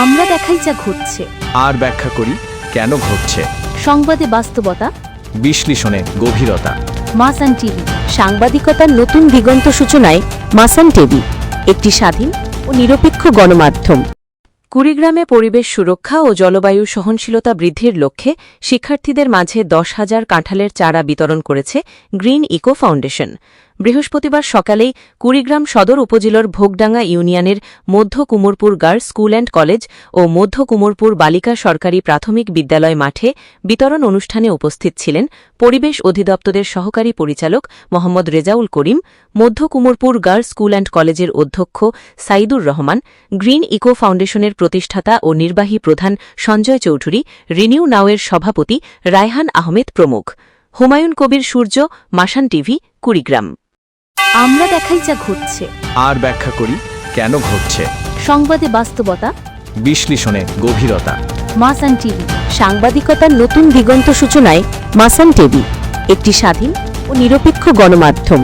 আমরা দেখাই যা ঘটছে, আর ব্যাখ্যা করি কেন ঘটছে। সংবাদে বাস্তবতা, বিশ্লেষণে গভীরতা। মাসান টিভি, সাংবাদিকতার নতুন দিগন্ত সূচনায় মাসান টিভি, একটি স্বাধীন ও নিরপেক্ষ গণমাধ্যম। কুড়িগ্রামে পরিবেশ সুরক্ষা ও জলবায়ু সহনশীলতা বৃদ্ধির লক্ষ্যে শিক্ষার্থীদের মাঝে 10,000 কাঁঠালের চারা বিতরণ করেছে গ্রিন ইকো ফাউন্ডেশন। বৃহস্পতিবার সকালেই কুড়িগ্রাম সদর উপজেলার ভোগডাঙ্গা ইউনিয়নের Madhya Kumorpur girls school and college ও মধ্য কুমোরপুর বালিকা সরকারি প্রাথমিক বিদ্যালয় মাঠে বিতরণ অনুষ্ঠানে উপস্থিত ছিলেন পরিবেশ অধিদপ্তরের সহকারী পরিচালক মোহাম্মদ রেজাউল করিম, মধ্য কুমোরপুর গার্লস স্কুল অ্যান্ড কলেজের অধ্যক্ষ সাইদুর রহমান, গ্রিন ইকো ফাউন্ডেশনের প্রতিষ্ঠাতা ও নির্বাহী প্রধান সঞ্জয় চৌধুরী, রিনিউ নাওয়ের সভাপতি রায়হান আহমেদ প্রমুখ। হুমায়ুন কবির সূর্য, মাসান টিভি, কুড়িগ্রাম। আমরা দেখাই যা ঘটছে, আর ব্যাখ্যা করি কেন ঘটছে। সংবাদে বাস্তবতা, বিশ্লেষণে গভীরতা। মাসান টিভি, সাংবাদিকতার নতুন দিগন্ত সূচনায় মাসান টিভি, একটি স্বাধীন ও নিরপেক্ষ গণমাধ্যম।